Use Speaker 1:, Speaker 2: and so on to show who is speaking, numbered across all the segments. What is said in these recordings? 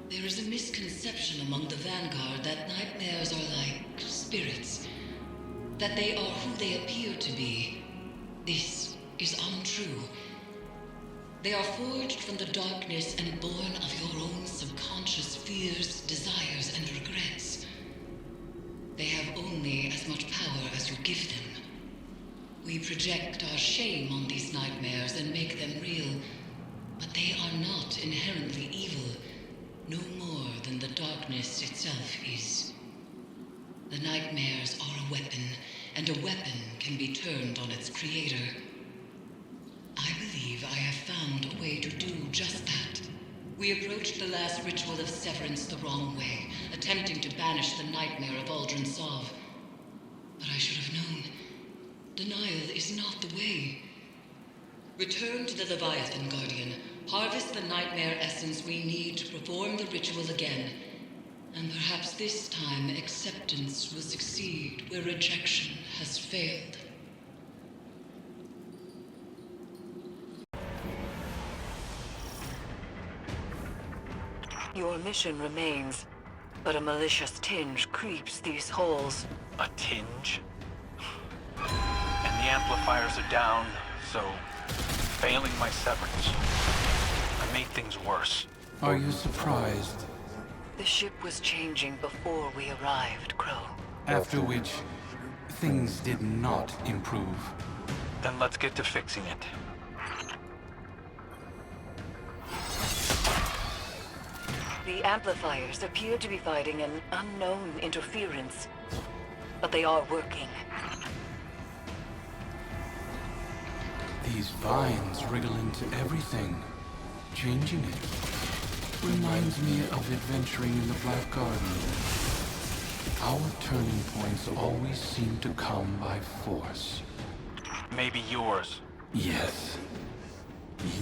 Speaker 1: There is a misconception among the Vanguard that nightmares are like spirits, that they are who they appear to be. This is untrue. They are forged from the darkness and born of your own subconscious fears, desires, and regrets. They have only as much power as you give them. We project our shame on these nightmares and make them real, but they are not inherently evil, no more than the darkness itself is. The nightmares are a weapon, and a weapon can be turned on its creator. I believe I have found a way to do just that. We approached the last ritual of severance the wrong way, attempting to banish the nightmare of Aldrin Sov. But I should have known. Denial is not the way. Return to the Leviathan, Guardian. Harvest the nightmare essence we need to perform the ritual again. And perhaps this time acceptance will succeed where rejection has failed.
Speaker 2: Your mission remains, but a malicious tinge creeps these halls.
Speaker 3: A tinge? And the amplifiers are down, so failing my severance, I made things worse.
Speaker 4: Are you surprised?
Speaker 2: The ship was changing before we arrived, Crow.
Speaker 4: After which, things did not improve.
Speaker 3: Then let's get to fixing it.
Speaker 2: The amplifiers appear to be fighting an unknown interference, but they are working.
Speaker 4: These vines wriggle into everything, changing it. Reminds me of adventuring in the Black Garden. Our turning points always seem to come by force.
Speaker 3: Maybe yours.
Speaker 4: Yes.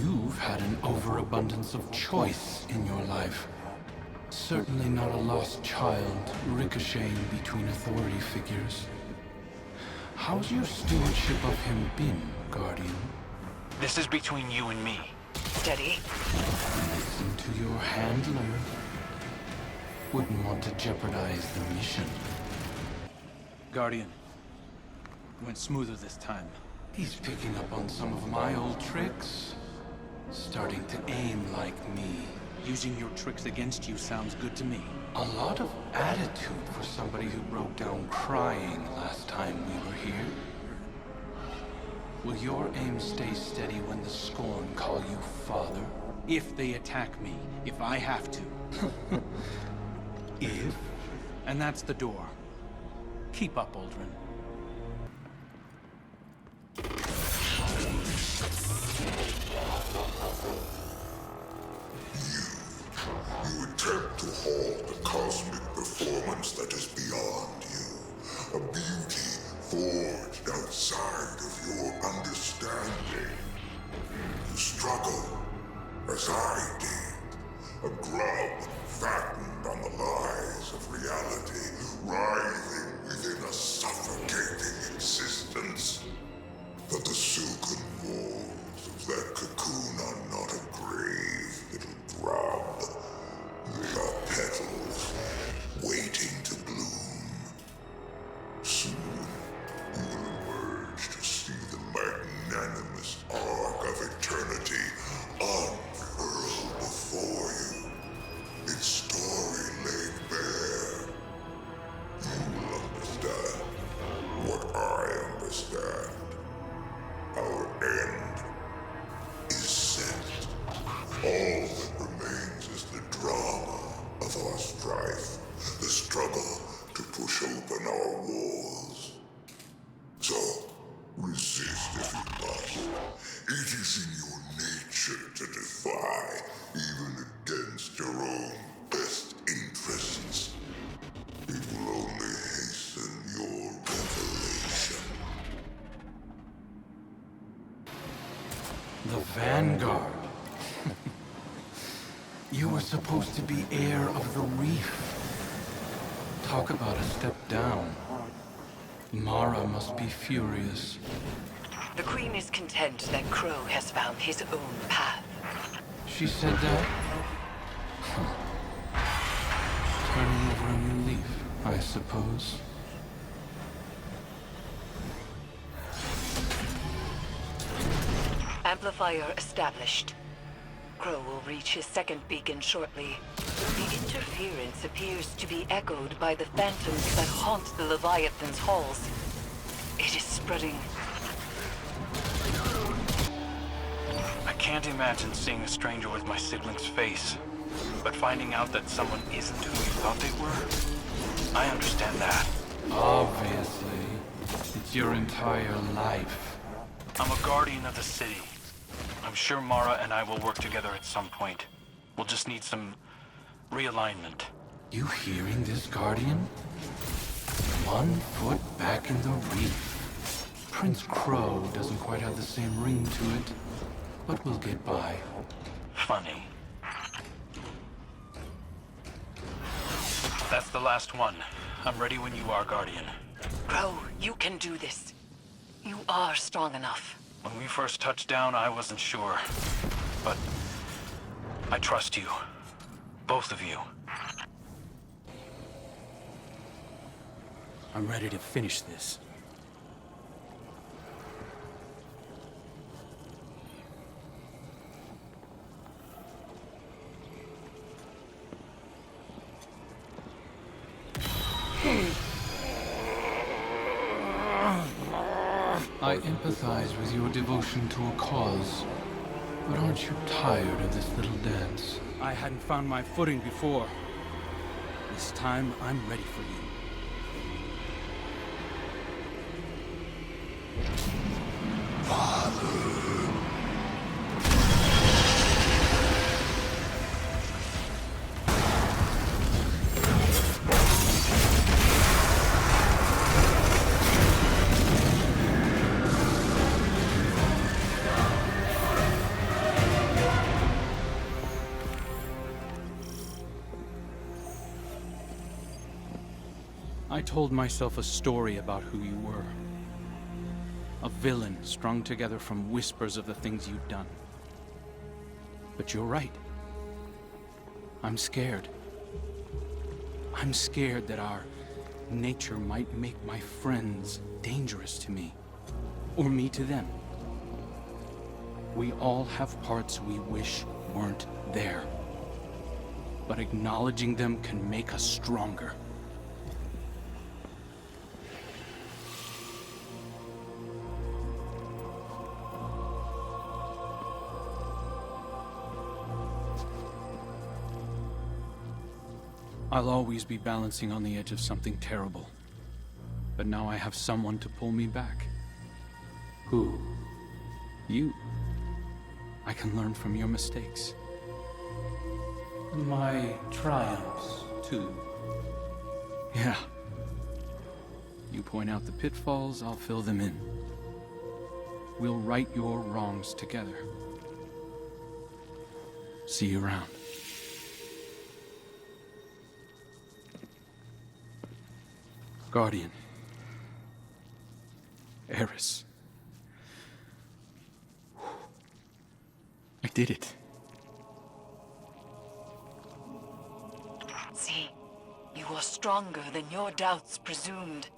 Speaker 4: You've had an overabundance of choice in your life. Certainly not a lost child ricocheting between authority figures. How's your stewardship of him been, Guardian?
Speaker 3: This is between you and me.
Speaker 2: Steady.
Speaker 4: Listen to your handler. Wouldn't want to jeopardize the mission.
Speaker 5: Guardian. Went smoother this time.
Speaker 4: He's picking up on some of my old tricks. Starting to aim like me.
Speaker 5: Using your tricks against you sounds good to me.
Speaker 4: A lot of attitude for somebody who broke down crying last time we were here. Will your aim stay steady when the Scorn call you father?
Speaker 5: If they attack me, if I have to.
Speaker 4: If?
Speaker 5: And that's the door. Keep up, Aldrin.
Speaker 6: You attempt to halt a cosmic performance that is beyond you. A beauty forged outside of your understanding. You struggle, as I did. A grub fattened on the lies of reality, writhing within a suffocating existence. But the silken walls of that cocoon are not a grave, little grub. They are petals, waiting to bloom. Soon, you will emerge to see the magnanimous arc of eternity unfurled before you. Its story laid bare. You will understand what I understand. Our end is set. All that remains is the drama of our strife, the struggle to push open our walls. So, resist if you must. It is in your nature to defy, even against your own best interests. It will only hasten your revelation.
Speaker 4: The Vanguard. You were supposed to be heir of the reef. Talk about a step down. Mara must be furious.
Speaker 2: The Queen is content that Crow has found his own path.
Speaker 4: She said that? I suppose.
Speaker 2: Amplifier established. Crow will reach his second beacon shortly. The interference appears to be echoed by the phantoms that haunt the Leviathan's halls. It is spreading.
Speaker 3: I can't imagine seeing a stranger with my sibling's face. But finding out that someone isn't who you thought they were, I understand that.
Speaker 4: Obviously. It's your entire life.
Speaker 3: I'm a guardian of the city. I'm sure Mara and I will work together at some point. We'll just need some realignment.
Speaker 4: You hearing this, Guardian? 1 foot back in the reef. Prince Crow doesn't quite have the same ring to it, but we'll get by.
Speaker 3: Funny. That's the last one. I'm ready when you are, Guardian.
Speaker 2: Crow, you can do this. You are strong enough.
Speaker 3: When we first touched down, I wasn't sure. But I trust you. Both of you.
Speaker 5: I'm ready to finish this.
Speaker 4: I empathize with your devotion to a cause, but aren't you tired of this little dance?
Speaker 5: I hadn't found my footing before. This time, I'm ready for you. I told myself a story about who you were. A villain strung together from whispers of the things you'd done. But you're right. I'm scared. I'm scared that our nature might make my friends dangerous to me. Or me to them. We all have parts we wish weren't there. But acknowledging them can make us stronger. I'll always be balancing on the edge of something terrible. But now I have someone to pull me back. Who? You. I can learn from your mistakes. My triumphs, too. Yeah. You point out the pitfalls, I'll fill them in. We'll right your wrongs together. See you around. Guardian. Eris. I did it.
Speaker 2: See, you are stronger than your doubts presumed.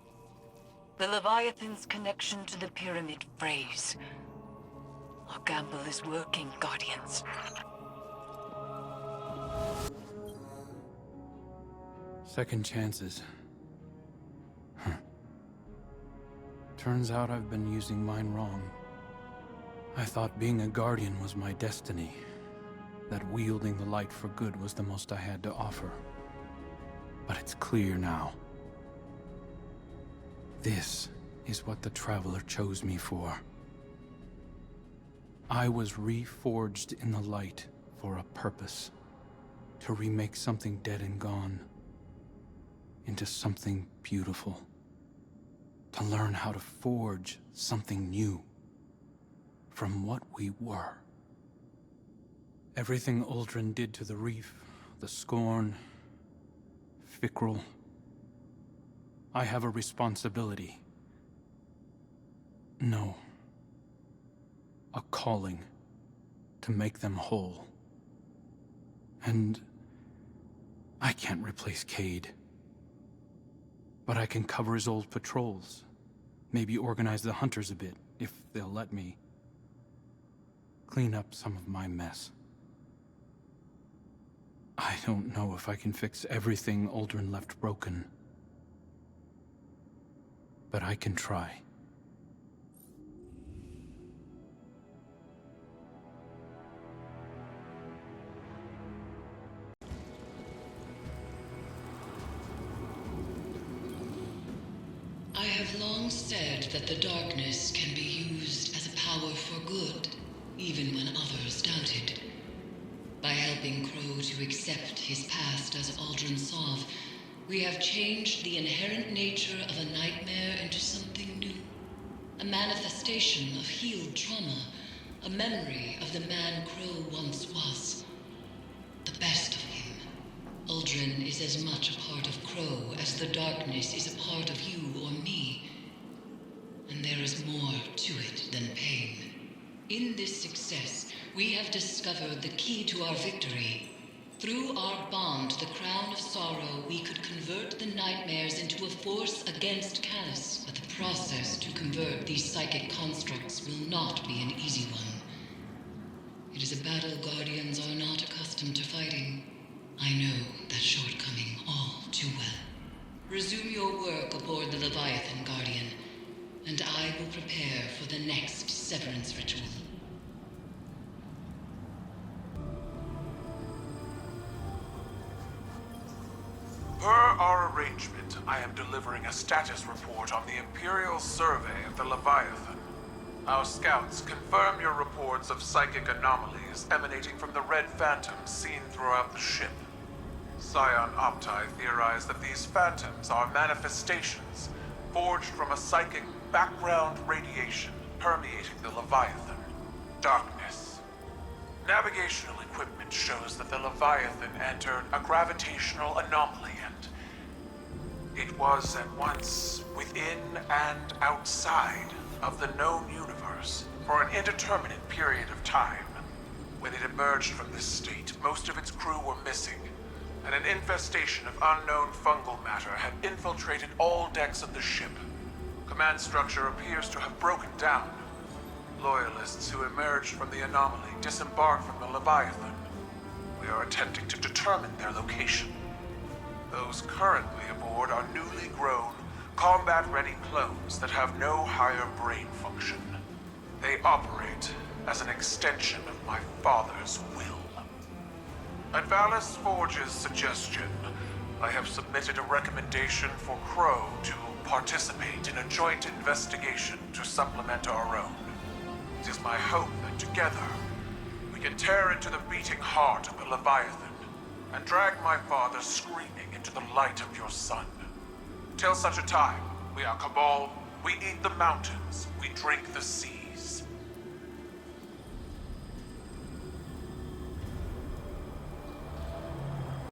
Speaker 2: The Leviathan's connection to the pyramid phrase. Our gamble is working, Guardians.
Speaker 4: Second chances. Turns out I've been using mine wrong. I thought being a guardian was my destiny. That wielding the light for good was the most I had to offer. But it's clear now. This is what the Traveler chose me for. I was reforged in the light for a purpose. To remake something dead and gone into something beautiful. To learn how to forge something new from what we were. Everything Uldren did to the reef, the scorn, Fikrul. I have a responsibility. No. A calling to make them whole. And I can't replace Cayde.
Speaker 5: But I can cover his old patrols. Maybe organize the hunters a bit, if they'll let me. Clean up some of my mess. I don't know if I can fix everything Uldren left broken. But I can try.
Speaker 1: I have long said that the darkness can be used as a power for good, even when others doubted. By helping Crow to accept his past as Uldren Sov, we have changed the inherent nature of a nightmare into something new. A manifestation of healed trauma, a memory of the man Crow once was. The best of him. Uldren is as much a part of Crow as the darkness is a part of you or me. And there is more to it than pain. In this success, we have discovered the key to our victory. Through our bond, the Crown of Sorrow, we could convert the nightmares into a force against Callus. But the process to convert these psychic constructs will not be an easy one. It is a battle Guardians are not accustomed to fighting. I know that shortcoming all too well. Resume your work aboard the Leviathan, Guardian, and I will prepare for the next severance ritual.
Speaker 7: Per our arrangement, I am delivering a status report on the Imperial survey of the Leviathan. Our scouts confirm your reports of psychic anomalies emanating from the Red Phantoms seen throughout the ship. Scion Opti theorized that these phantoms are manifestations forged from a psychic background radiation permeating the Leviathan. Darkness. Navigational equipment shows that the Leviathan entered a gravitational anomaly and it was at once within and outside of the known universe for an indeterminate period of time. When it emerged from this state, most of its crew were missing, and an infestation of unknown fungal matter had infiltrated all decks of the ship. Command structure appears to have broken down. Loyalists who emerged from the anomaly disembarked from the Leviathan. We are attempting to determine their location. Those currently aboard are newly grown, combat-ready clones that have no higher brain function. They operate as an extension of my father's will. At Valis Forge's suggestion, I have submitted a recommendation for Crow to participate in a joint investigation to supplement our own. It is my hope that together, we can tear into the beating heart of the Leviathan and drag my father screaming into the light of your sun. Till such a time, we are Cabal, we eat the mountains, we drink the sea.